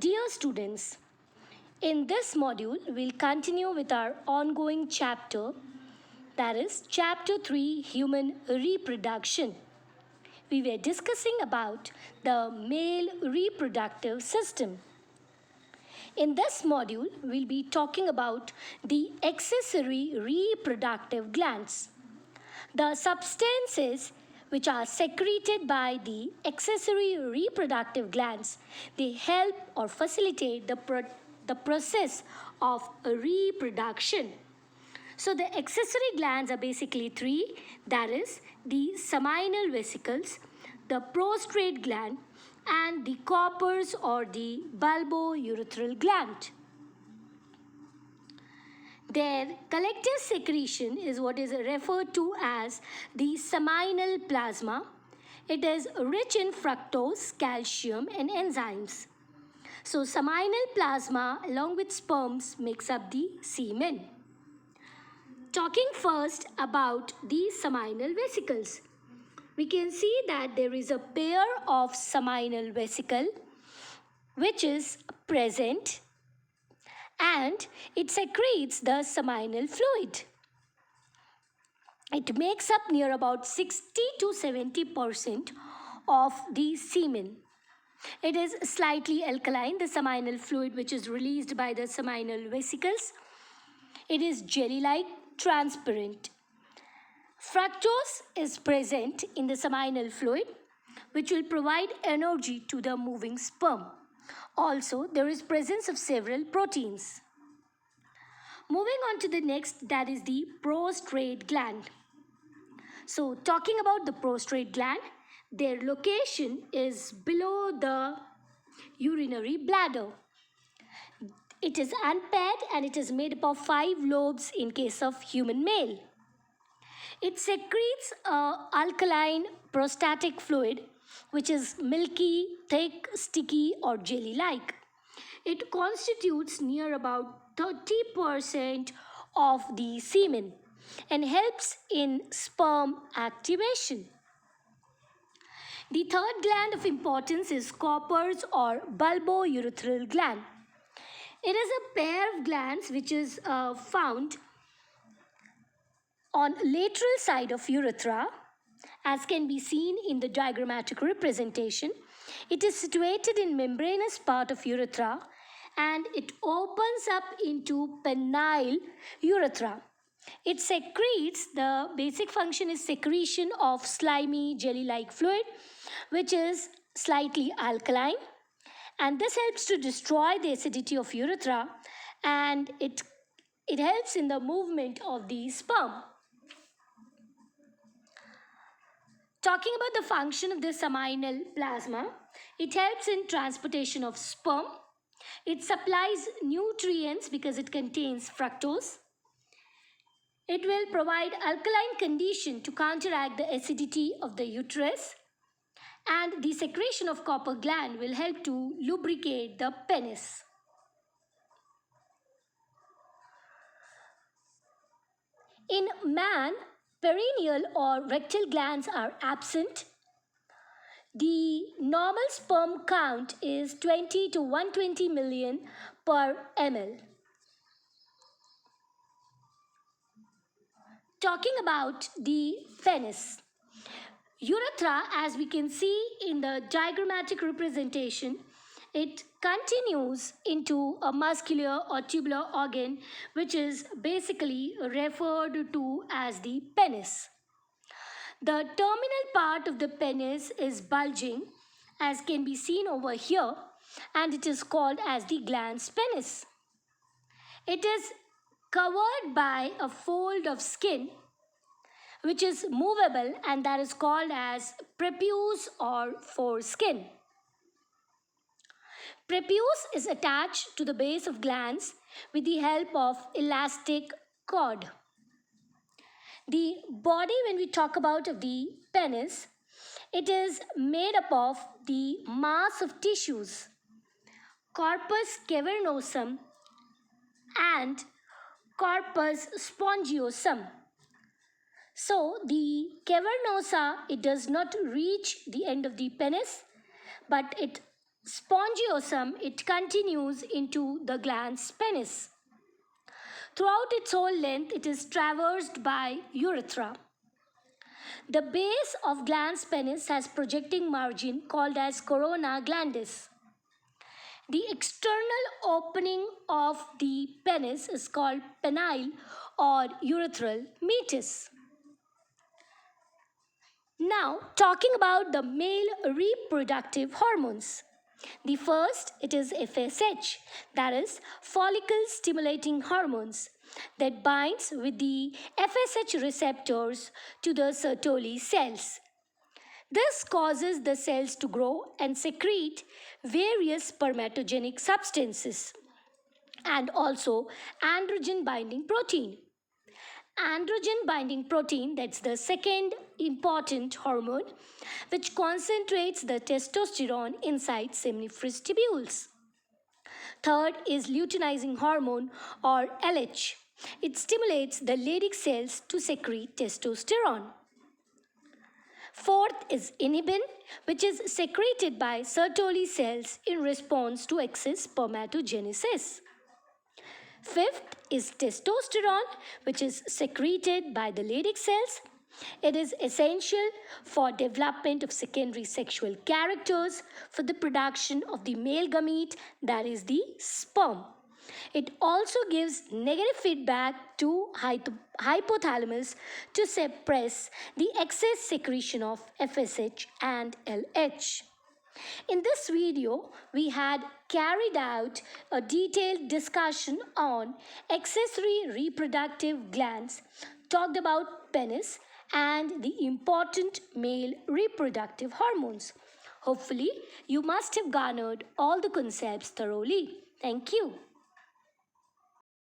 Dear students, in this module, we'll continue with our ongoing chapter, that is Chapter 3 Human Reproduction. We were discussing about the male reproductive system. In this module, we'll be talking about the accessory reproductive glands. The substances which are secreted by the accessory reproductive glands, they help or facilitate the process of reproduction. So the accessory glands are basically three, that is the seminal vesicles, the prostrate gland, and the Cooper's or the bulbourethral gland. Their collective secretion is what is referred to as the seminal plasma. It is rich in fructose, calcium, and enzymes. So seminal plasma along with sperms makes up the semen. Talking first about the seminal vesicles. We can see that there is a pair of seminal vesicle which is present and it secretes the seminal fluid. It makes up near about 60 to 70% of the semen. It is slightly alkaline, the seminal fluid which is released by the seminal vesicles. It is jelly-like, transparent. Fructose is present in the seminal fluid which will provide energy to the moving sperm. Also, there is presence of several proteins. Moving on to the next, that is the prostrate gland. So, talking about the prostrate gland, their location is below the urinary bladder. It is unpaired and it is made up of 5 lobes in case of human male. It secretes alkaline prostatic fluid which is milky, thick, sticky or jelly-like. It constitutes near about 30% of the semen and helps in sperm activation. The third gland of importance is Cooper's or bulbourethral gland. It is a pair of glands which is found on lateral side of urethra, as can be seen in the diagrammatic representation. It is situated in membranous part of urethra and it opens up into penile urethra. It secretes, the basic function is secretion of slimy jelly-like fluid which is slightly alkaline, and this helps to destroy the acidity of urethra and it helps in the movement of the sperm. Talking about the function of the seminal plasma, it helps in transportation of sperm. It supplies nutrients because it contains fructose. It will provide alkaline condition to counteract the acidity of the uterus. And the secretion of Cooper gland will help to lubricate the penis. In man, perineal or rectal glands are absent. The normal sperm count is 20 to 120 million per ml. Talking about the penis. Urethra, as we can see in the diagrammatic representation, it continues into a muscular or tubular organ which is basically referred to as the penis. The terminal part of the penis is bulging, as can be seen over here, and it is called as the glans penis. It is covered by a fold of skin which is movable and that is called as prepuce or foreskin. Prepuce is attached to the base of glans with the help of elastic cord. The body, when we talk about the penis, it is made up of the mass of tissues, corpus cavernosum and corpus spongiosum. So the cavernosa, it does not reach the end of the penis, but it spongiosum, it continues into the glans penis. Throughout its whole length, it is traversed by urethra. The base of glans penis has projecting margin called as corona glandis. The external opening of the penis is called penile or urethral meatus. Now, talking about the male reproductive hormones. The first, it is FSH, that is follicle stimulating hormones, that binds with the FSH receptors to the Sertoli cells. This causes the cells to grow and secrete various spermatogenic substances and also androgen binding protein. Androgen binding protein, that's the second important hormone, which concentrates the testosterone inside seminiferous tubules. Third is luteinizing hormone or LH. It stimulates the Leydig cells to secrete testosterone. Fourth is inhibin, which is secreted by Sertoli cells in response to excess spermatogenesis. Fifth is testosterone, which is secreted by the Leydig cells. It is essential for development of secondary sexual characters for the production of the male gamete, that is the sperm. It also gives negative feedback to hypothalamus to suppress the excess secretion of FSH and LH. In this video, we had carried out a detailed discussion on accessory reproductive glands, talked about penis and the important male reproductive hormones. Hopefully, you must have garnered all the concepts thoroughly. Thank you.